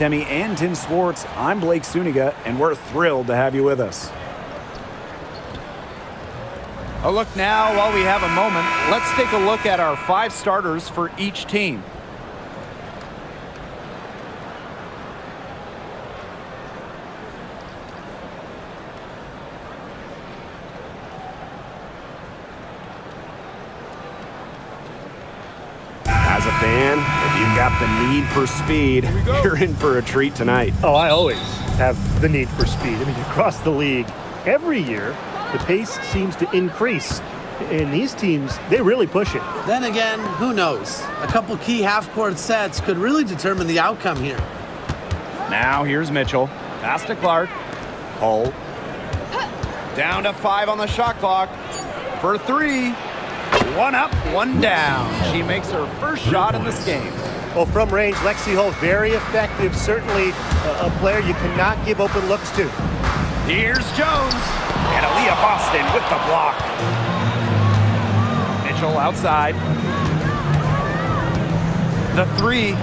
Demi and Tim Swartz, I'm Blake Suniga, and we're thrilled to have you with us. A look now, while we have a moment, let's take a look at our 5 starters for each team. As a fan, if you've got the need for speed, you're in for a treat tonight. Oh, I always have the need for speed. I mean, across the league, every year, the pace seems to increase. And these teams, they really push it. Then again, who knows? A couple key half-court sets could really determine the outcome here. Now here's Mitchell. Pass to Clark. Hull. Down to 5 on the shot clock. For 3. 1 up, 1 down. She makes her first shot in this game. Well, from range, Lexi Hull, very effective. Certainly a player you cannot give open looks to. Here's Jones. And Aaliyah Boston with the block. Mitchell outside. The 3.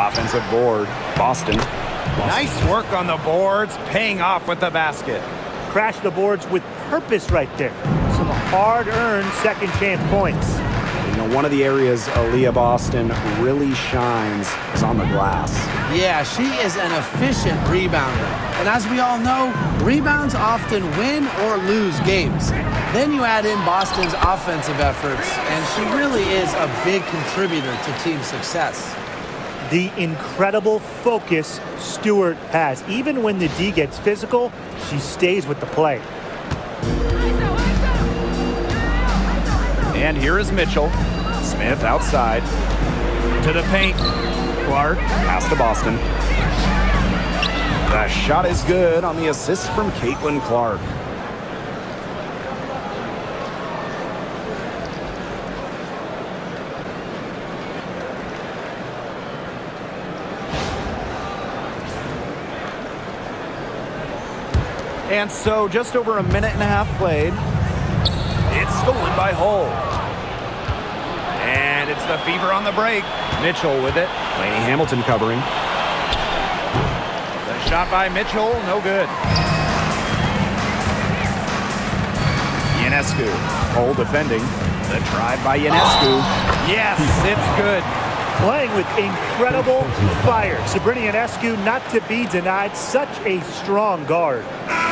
Offensive board, Boston. Nice work on the boards, paying off with the basket. Crash the boards with purpose right there. Some hard-earned second-chance points. You know, one of the areas Aaliyah Boston really shines is on the glass. Yeah, she is an efficient rebounder. And as we all know, rebounds often win or lose games. Then you add in Boston's offensive efforts, and she really is a big contributor to team success. The incredible focus Stewart has. Even when the D gets physical, she stays with the play. And here is Mitchell. Smith outside. To the paint. Clark. Pass to Boston. The shot is good on the assist from Caitlin Clark. And so just over a minute and a half played. It's stolen by Hull. And it's the Fever on the break. Mitchell with it. Lainey Hamilton covering. The shot by Mitchell, no good. Ionescu, Hull defending. The drive by Ionescu. Yes, it's good. Playing with incredible fire. Sabrina Ionescu, not to be denied, such a strong guard.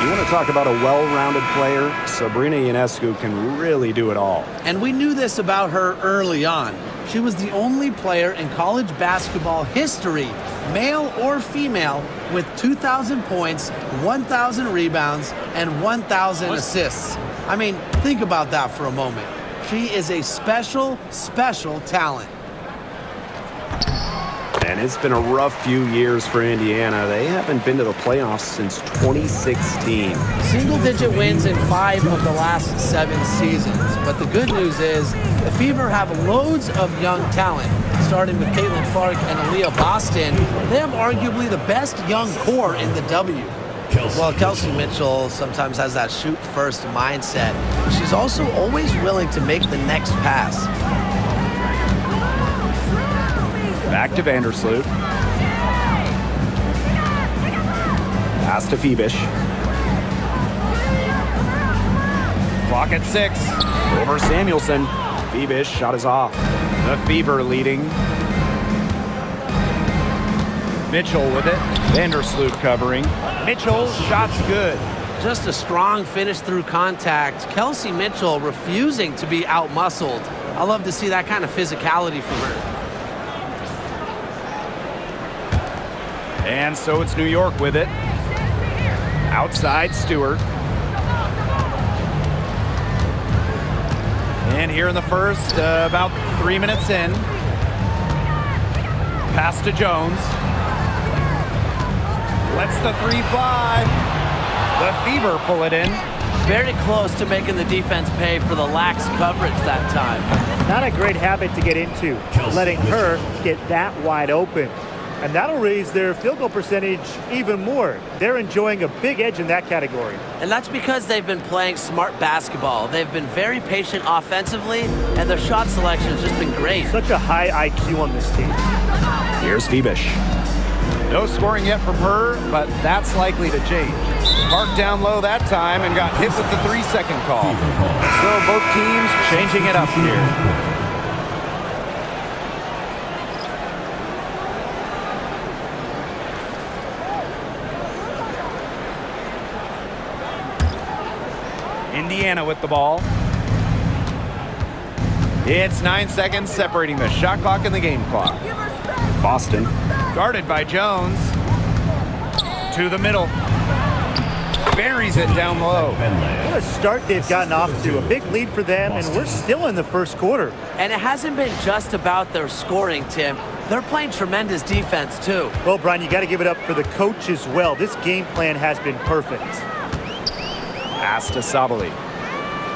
You want to talk about a well-rounded player? Sabrina Ionescu can really do it all. And we knew this about her early on. She was the only player in college basketball history, male or female, with 2,000 points, 1,000 rebounds, and 1,000 assists. I mean, think about that for a moment. She is a special, special talent. And it's been a rough few years for Indiana. They haven't been to the playoffs since 2016. Single-digit wins in 5 of the last 7 seasons. But the good news is the Fever have loads of young talent. Starting with Caitlin Clark and Aaliyah Boston, they have arguably the best young core in the W. Well, Kelsey Mitchell sometimes has that shoot-first mindset. But she's also always willing to make the next pass. Back to Vandersloot. Pass to Phoebish. Clock at 6. Over Samuelson. Phoebish shot is off. The Fever leading. Mitchell with it. Vandersloot covering. Mitchell's shot's good. Just a strong finish through contact. Kelsey Mitchell refusing to be out-muscled. I love to see that kind of physicality from her. And so it's New York with it. Outside Stewart. And here in the first, about 3 minutes in. Pass to Jones. Lets the 3 fly. The Fever pull it in. Very close to making the defense pay for the lax coverage that time. Not a great habit to get into, letting her get that wide open. And that'll raise their field goal percentage even more. They're enjoying a big edge in that category. And that's because they've been playing smart basketball. They've been very patient offensively, and their shot selection has just been great. Such a high IQ on this team. Here's Phoebish. No scoring yet from her, but that's likely to change. Parked down low that time and got hit with the 3-second call. So both teams changing it up here. Indiana with the ball. It's 9 seconds separating the shot clock and the game clock. Boston. Guarded by Jones. To the middle. Buries it down low. What a start they've gotten off to. A big lead for them, and we're still in the first quarter. And it hasn't been just about their scoring, Tim. They're playing tremendous defense, too. Well, Brian, you got to give it up for the coach as well. This game plan has been perfect. Pass to Sabali.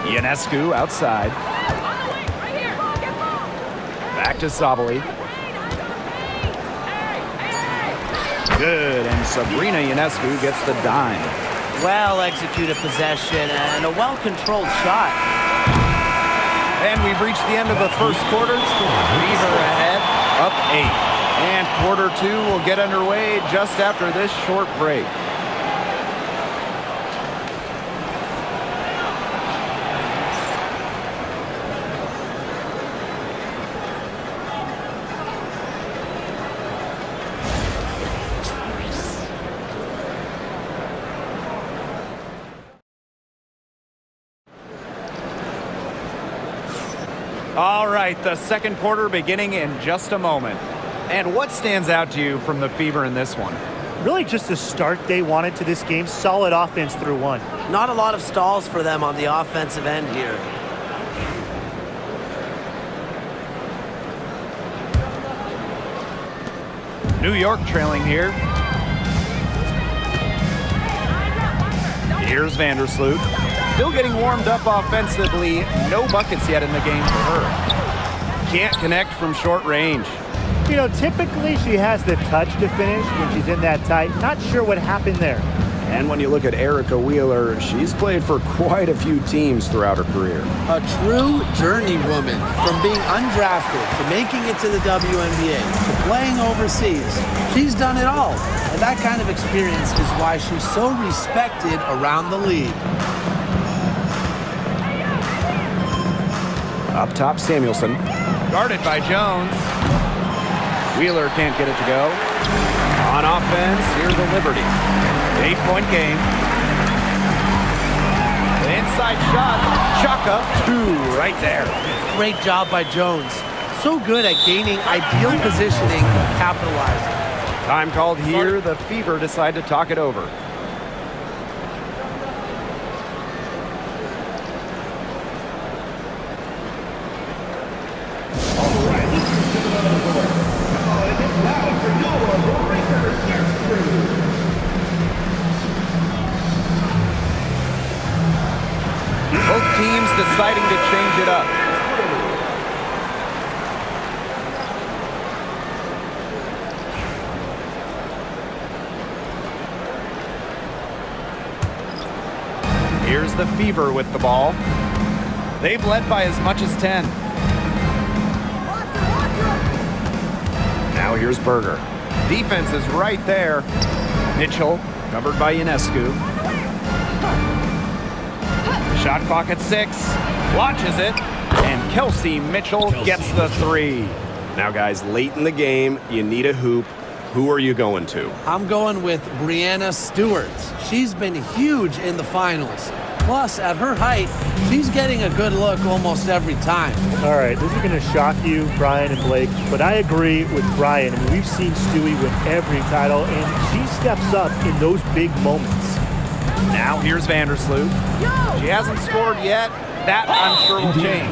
Ionescu outside. Back to Sabali. Good, and Sabrina Ionescu gets the dime. Well-executed possession and a well-controlled shot. And we've reached the end of the first quarter. Fever ahead, up 8. And quarter 2 will get underway just after this short break. All right, the second quarter beginning in just a moment. And what stands out to you from the Fever in this one? Really just the start they wanted to this game. Solid offense through one. Not a lot of stalls for them on the offensive end here. New York trailing here. Here's Vandersloot. Still getting warmed up offensively. No buckets yet in the game for her. Can't connect from short range. You know, typically she has the touch to finish when she's in that tight. Not sure what happened there. And when you look at Erica Wheeler, she's played for quite a few teams throughout her career. A true journey woman, from being undrafted to making it to the WNBA to playing overseas. She's done it all, and that kind of experience is why she's so respected around the league. Up top, Samuelson. Guarded by Jones. Wheeler can't get it to go. On offense, here's the Liberty. 8-point game. The inside shot. Chaka, 2 right there. Great job by Jones. So good at gaining ideal positioning and capitalizing. Time called here. The Fever decide to talk it over. Both teams deciding to change it up. Here's the Fever with the ball. They've led by as much as 10. Now here's Berger. Defense is right there. Mitchell, covered by Ionescu. Shot clock at 6. Launches it. And Kelsey Mitchell gets the 3. Now, guys, late in the game, you need a hoop. Who are you going to? I'm going with Brianna Stewart. She's been huge in the finals. Plus, at her height, she's getting a good look almost every time. All right, this is going to shock you, Brian and Blake, but I agree with Brian. I mean, we've seen Stewie win every title, and she steps up in those big moments. Now here's Vandersloot. She hasn't scored yet. That, I'm sure, will change.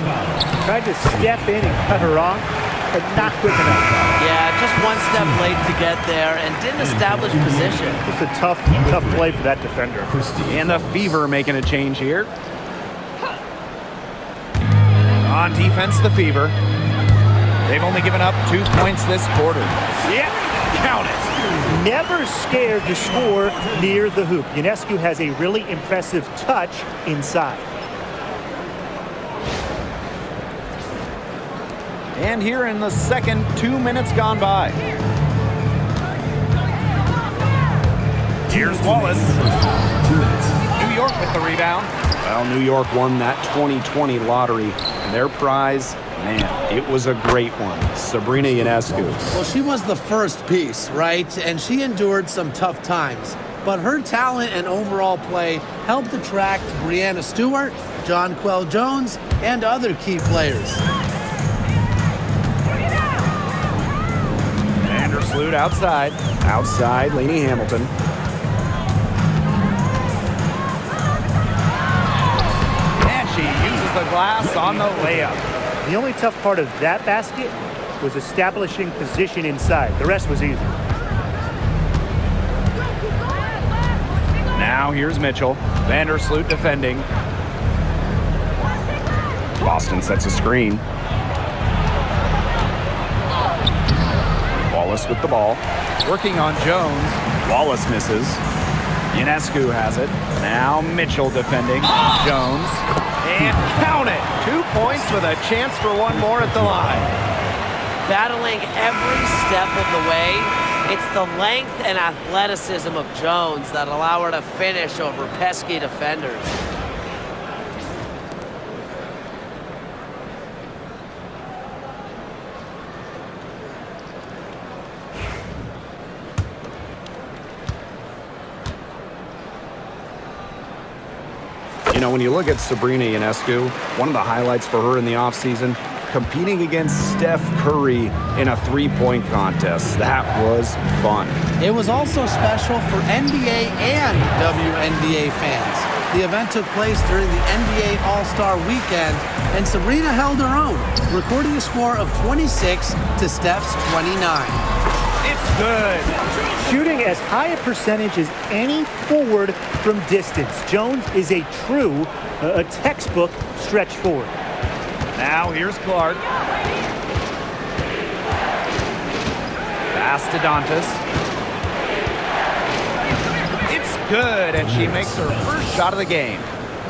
Tried to step in and cut her off, but not quick enough. Yeah, just one step late to get there and didn't establish position. Just a tough play for that defender. And the Fever making a change here. On defense, the Fever. They've only given up 2 points this quarter. Yeah, count it. Never scared to score near the hoop. Ionescu has a really impressive touch inside. And here in the second, 2 minutes gone by. Here's Wallace. New York with the rebound. Well, New York won that 2020 lottery, and their prize, man, it was a great one. Sabrina Ionescu. Well, she was the first piece, right? And she endured some tough times. But her talent and overall play helped attract Brianna Stewart, John Quell Jones, and other key players. Vandersloot outside. Outside, Lainey Hamilton. And she uses the glass on the layup. The only tough part of that basket was establishing position inside. The rest was easy. Now here's Mitchell. Vandersloot defending. Boston sets a screen. Wallace with the ball. Working on Jones. Wallace misses. Ionescu has it. Now Mitchell defending. Jones. And count it. 2 points with a chance for one more at the line. Battling every step of the way, it's the length and athleticism of Jones that allow her to finish over pesky defenders. You know, when you look at Sabrina Ionescu, one of the highlights for her in the offseason, competing against Steph Curry in a three-point contest. That was fun. It was also special for NBA and WNBA fans. The event took place during the NBA All-Star Weekend, and Sabrina held her own, recording a score of 26 to Steph's 29. It's good. Shooting as high a percentage as any forward from distance. Jones is a true, a textbook stretch forward. Now here's Clark. Pass to Dantas. It's good, and she makes her first shot of the game.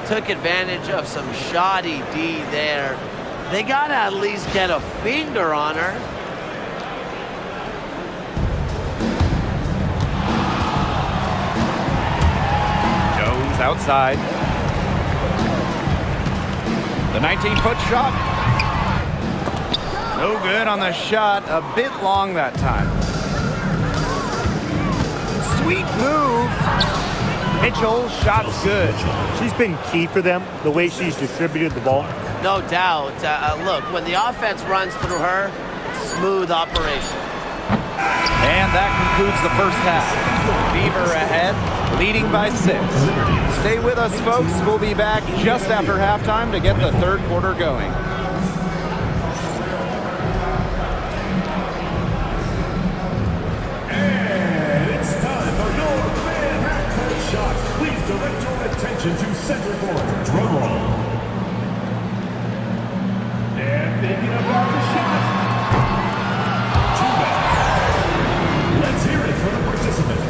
Took advantage of some shoddy D there. They gotta at least get a finger on her. Jones outside. The 19-foot shot. No good on the shot. A bit long that time. Sweet move. Mitchell, shot's good. She's been key for them, the way she's distributed the ball. No doubt. Look, when the offense runs through her, smooth operation. And that concludes the first half. Fever ahead, leading by 6. Stay with us, folks. We'll be back just after halftime to get the third quarter going. And it's time for your fan half-court shot. Please direct your attention to center court. Drum roll. They're thinking about the shot. Too bad. Let's hear it for the participant.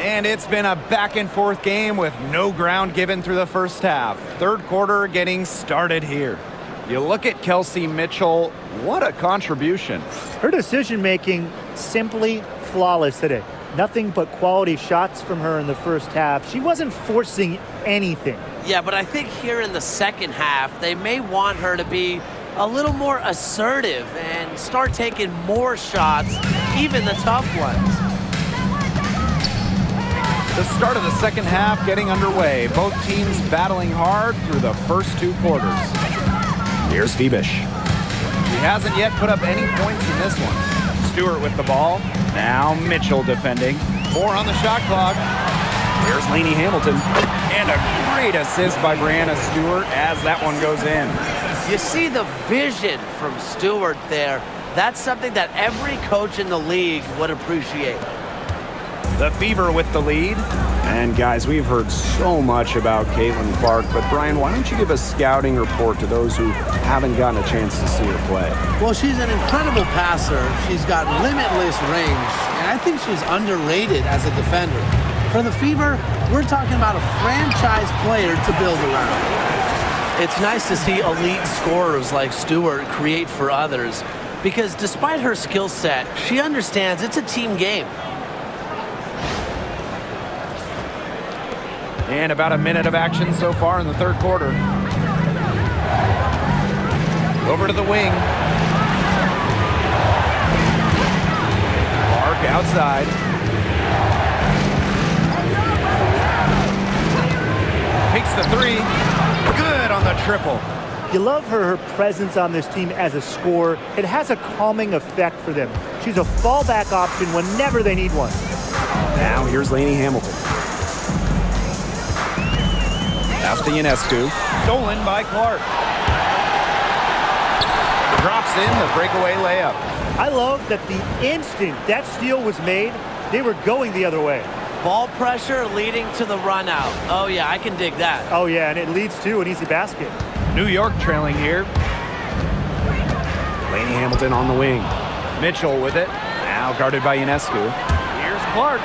And it's been a back-and-forth game with no ground given through the first half. Third quarter getting started here. You look at Kelsey Mitchell, what a contribution. Her decision-making simply flawless today. Nothing but quality shots from her in the first half. She wasn't forcing anything. Yeah, but I think here in the second half, they may want her to be a little more assertive and start taking more shots, even the tough ones. The start of the second half getting underway. Both teams battling hard through the first two quarters. Here's Febish. He hasn't yet put up any points in this one. Stewart with the ball. Now Mitchell defending. 4 on the shot clock. Here's Lainey Hamilton. And a great assist by Brianna Stewart as that one goes in. You see the vision from Stewart there. That's something that every coach in the league would appreciate. The Fever with the lead. And guys, we've heard so much about Caitlin Clark, but Brian, why don't you give a scouting report to those who haven't gotten a chance to see her play? Well, she's an incredible passer. She's got limitless range, and I think she's underrated as a defender. For the Fever, we're talking about a franchise player to build around. It's nice to see elite scorers like Stewart create for others because despite her skill set, she understands it's a team game. And about a minute of action so far in the third quarter. Over to the wing. Clark outside. Takes the 3. Good on the triple. You love her presence on this team as a scorer. It has a calming effect for them. She's a fallback option whenever they need one. Now here's Lainey Hamilton. Pass to Ionescu. Stolen by Clark. Drops in the breakaway layup. I love that the instant that steal was made, they were going the other way. Ball pressure leading to the run out. Oh yeah, I can dig that. Oh yeah, and it leads to an easy basket. New York trailing here. Lainey Hamilton on the wing. Mitchell with it. Now guarded by Ionescu. Here's Clark.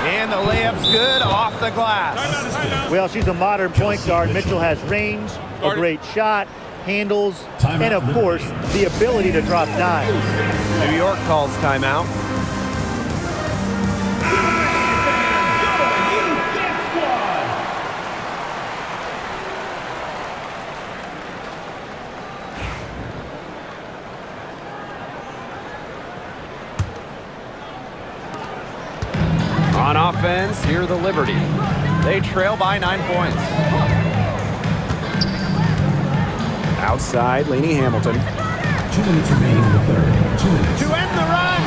And the layup's good off the glass. Well, she's a modern point guard. Mitchell has range, a great shot, handles, and of course, the ability to drop dimes. New York calls timeout. On offense, here the Liberty. They trail by 9 points. Outside, Lainey Hamilton. 2 minutes remaining in the third. 2 minutes. To end the run,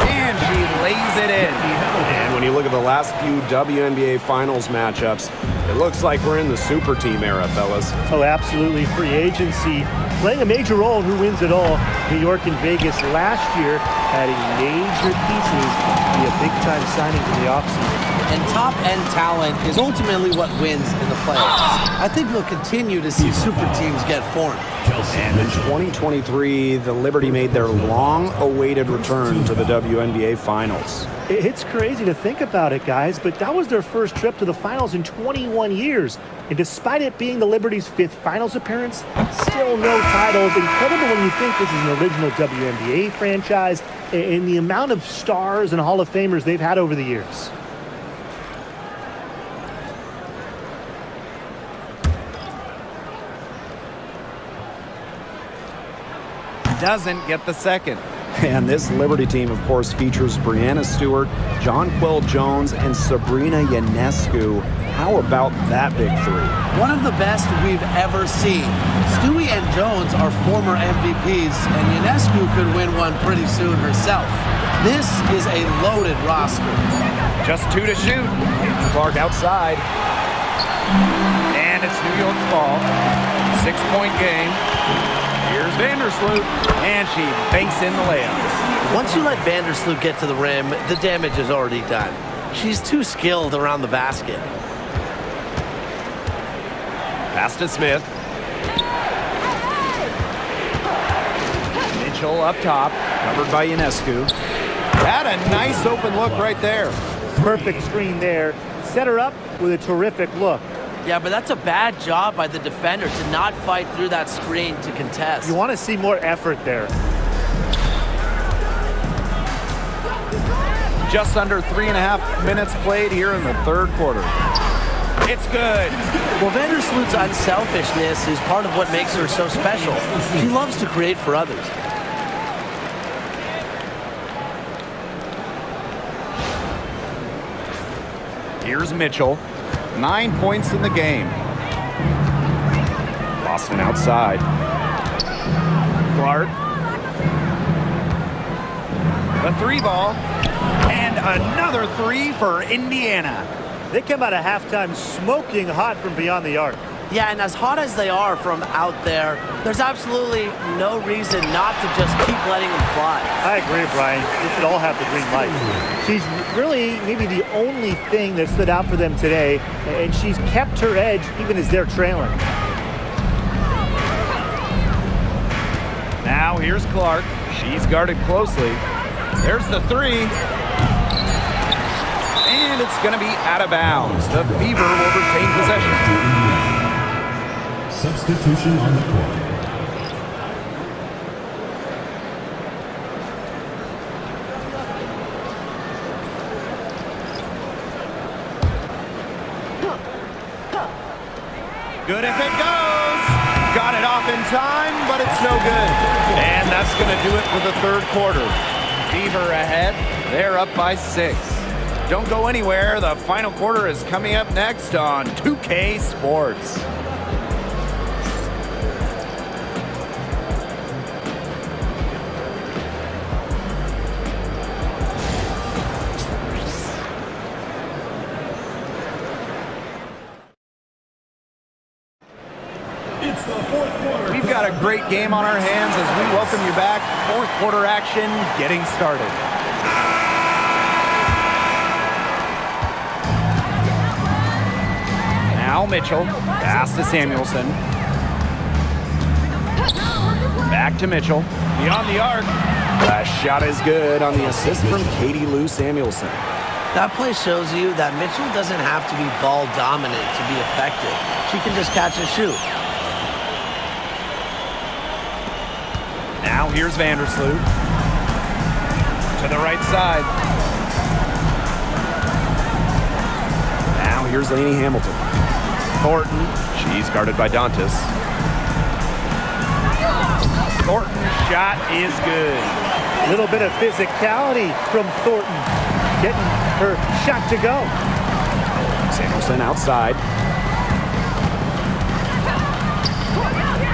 and she lays it in. And when you look at the last few WNBA Finals matchups, it looks like we're in the super team era, fellas. Oh, absolutely. Free agency playing a major role in who wins it all. New York and Vegas last year adding major pieces to be a big-time signing for the offseason. And top-end talent is ultimately what wins in the playoffs. I think we'll continue to see super teams get formed. And in 2023, the Liberty made their long-awaited return to the WNBA Finals. It's crazy to think about it, guys, but that was their first trip to the finals in 21 years. And despite it being the Liberty's 5th finals appearance, still no titles. Incredible when you think this is an original WNBA franchise and the amount of stars and Hall of Famers they've had over the years. Doesn't get the second. And this Liberty team, of course, features Brianna Stewart, Jonquel Jones, and Sabrina Ionescu. How about that big 3? One of the best we've ever seen. Stewie and Jones are former MVPs, and Ionescu could win one pretty soon herself. This is a loaded roster. Just 2 to shoot. Clark outside. And it's New York's ball. 6-point game. Here's Vandersloot, and she banks in the layup. Once you let Vandersloot get to the rim, the damage is already done. She's too skilled around the basket. Pass to Smith. Mitchell up top, covered by Ionescu. Had a nice open look right there. Perfect screen there. Set her up with a terrific look. Yeah, but that's a bad job by the defender to not fight through that screen to contest. You want to see more effort there. Just under 3.5 minutes played here in the third quarter. It's good. Well, Vandersloot's unselfishness is part of what makes her so special. She loves to create for others. Here's Mitchell. 9 points in the game. Boston outside. Clark. The 3 ball. And another three for Indiana. They come out of halftime smoking hot from beyond the arc. Yeah, and as hot as they are from out there, there's absolutely no reason not to just keep letting them fly. I agree, Brian. They should all have the green light. She's really maybe the only thing that stood out for them today, and she's kept her edge even as they're trailing. Now here's Clark. She's guarded closely. There's the three. And it's going to be out of bounds. The Fever will retain possession. Substitution on the court. Good if it goes. Got it off in time, but it's no good. And that's going to do it for the third quarter. Fever ahead. They're up by 6. Don't go anywhere. The final quarter is coming up next on 2K Sports. It's the fourth quarter. We've got a great game on our hands as we welcome you back. Fourth quarter action getting started. Now Mitchell, pass to Samuelson. Back to Mitchell, beyond the arc. That shot is good on the assist from Katie Lou Samuelson. That play shows you that Mitchell doesn't have to be ball dominant to be effective. She can just catch and shoot. Now here's Vandersloot. To the right side. Now here's Lainey Hamilton. Thornton. She's guarded by Dantas. Thornton's shot is good. A little bit of physicality from Thornton, getting her shot to go. Samuelson outside.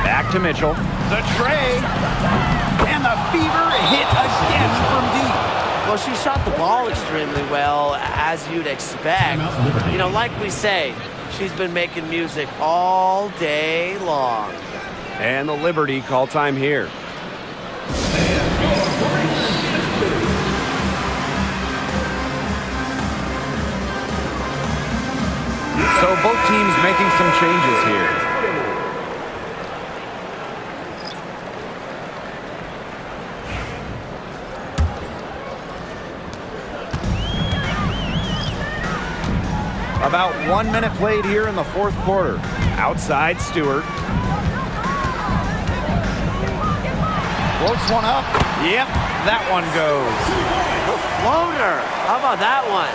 Back to Mitchell. The tray. And the Fever hit again from deep. Well, she shot the ball extremely well, as you'd expect. You know, like we say, she's been making music all day long. And the Liberty call time here. So both teams making some changes here. About 1 minute played here in the fourth quarter. Outside Stewart. Floats one up. Yep, that one goes. The floater. How about that one?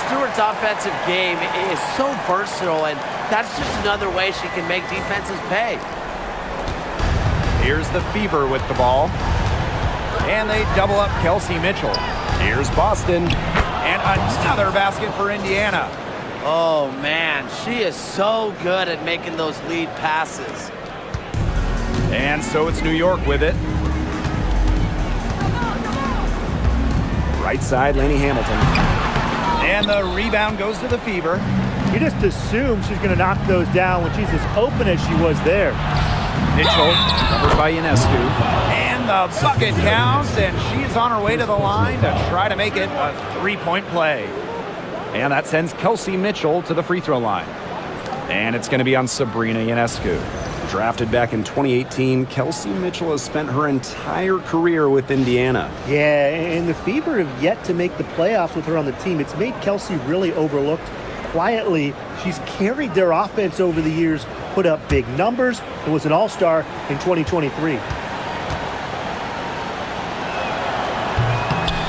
Stewart's offensive game is so versatile, and that's just another way she can make defenses pay. Here's the Fever with the ball. And they double up Kelsey Mitchell. Here's Boston. And another basket for Indiana. Oh, man, she is so good at making those lead passes. And so it's New York with it. Right side, Lainey Hamilton. And the rebound goes to the Fever. You just assume she's going to knock those down when she's as open as she was there. Mitchell, covered by Ionescu. And the bucket counts, and she's on her way to the line to try to make it a three-point play. And that sends Kelsey Mitchell to the free throw line. And it's going to be on Sabrina Ionescu. Drafted back in 2018, Kelsey Mitchell has spent her entire career with Indiana. Yeah, and the Fever have yet to make the playoffs with her on the team. It's made Kelsey really overlooked. Quietly, she's carried their offense over the years, put up big numbers, and was an all-star in 2023.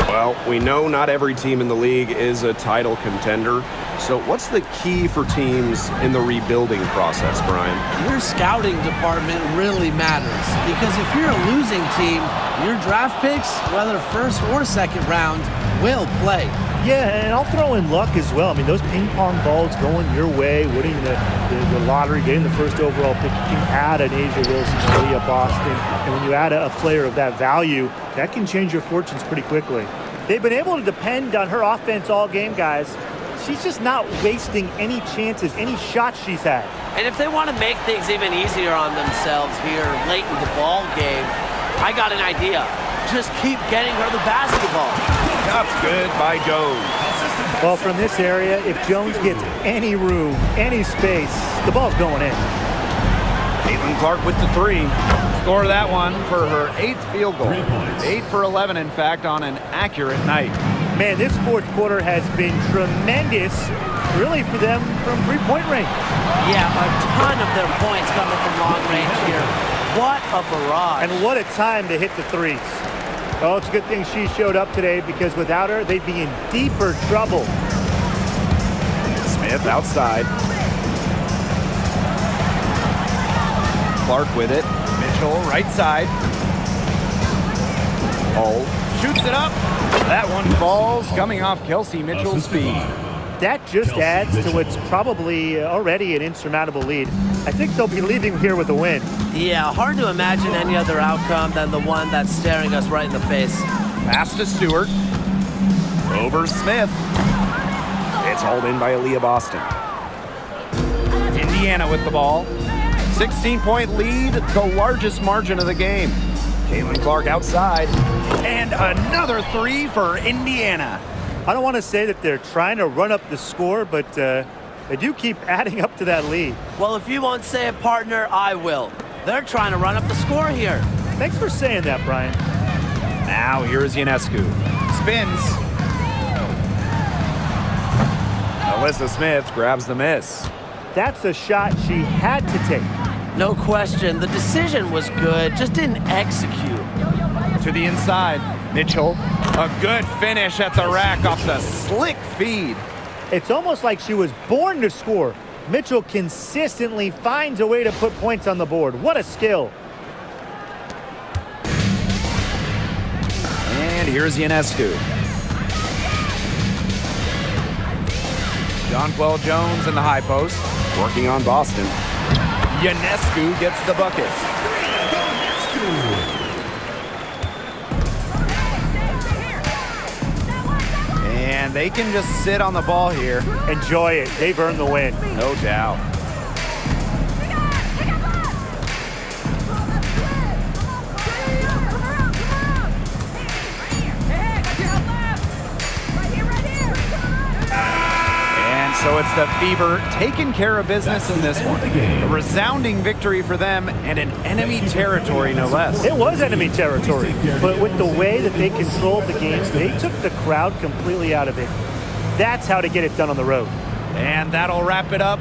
Well, we know not every team in the league is a title contender. So what's the key for teams in the rebuilding process, Brian? Your scouting department really matters, because if you're a losing team, your draft picks, whether first or second round, will play. Yeah, and I'll throw in luck as well. I mean, those ping pong balls going your way, winning the lottery, getting the first overall pick, you can add an Asia Wilson, Aaliyah Boston, and when you add a player of that value, that can change your fortunes pretty quickly. They've been able to depend on her offense all game, guys. She's just not wasting any chances, any shots she's had. And if they want to make things even easier on themselves here late in the ball game, I got an idea. Just keep getting her the basketball. That's good by Jones. Well, from this area, if Jones gets any room, any space, the ball's going in. Caitlin Clark with the three. Score that one for her 8th field goal. 3 points. 8 for 11, in fact, on an accurate night. Man, this fourth quarter has been tremendous, really, for them from three-point range. Yeah, a ton of their points coming from long range here. What a barrage. And what a time to hit the threes. Oh, it's a good thing she showed up today, because without her, they'd be in deeper trouble. Smith outside. Clark with it. Mitchell right side. Hull shoots it up. That one falls, coming off Kelsey Mitchell's speed. That just adds to what's probably already an insurmountable lead. I think they'll be leaving here with a win. Yeah, hard to imagine any other outcome than the one that's staring us right in the face. Pass to Stewart. Over Smith. It's hauled in by Aaliyah Boston. Indiana with the ball. 16-point lead, the largest margin of the game. Caitlin Clark outside. And another three for Indiana. I don't want to say that they're trying to run up the score, but they do keep adding up to that lead. Well, if you won't say it, partner, I will. They're trying to run up the score here. Thanks for saying that, Brian. Now here's Ionescu. Spins. Alyssa Smith grabs the miss. That's a shot she had to take. No question, the decision was good, just didn't execute. To the inside. Mitchell. A good finish at the rack off the slick feed. It's almost like she was born to score. Mitchell consistently finds a way to put points on the board. What a skill. And here's Ionescu. Jonquel Jones in the high post. Working on Boston. Ionescu gets the bucket. And they can just sit on the ball here. Enjoy it. They've earned the win. No doubt. And so it's the Fever taking care of business in this one. A resounding victory for them and in enemy territory, no less. It was enemy territory, but with the way that they controlled the games, they took the crowd completely out of it. That's how to get it done on the road. And that'll wrap it up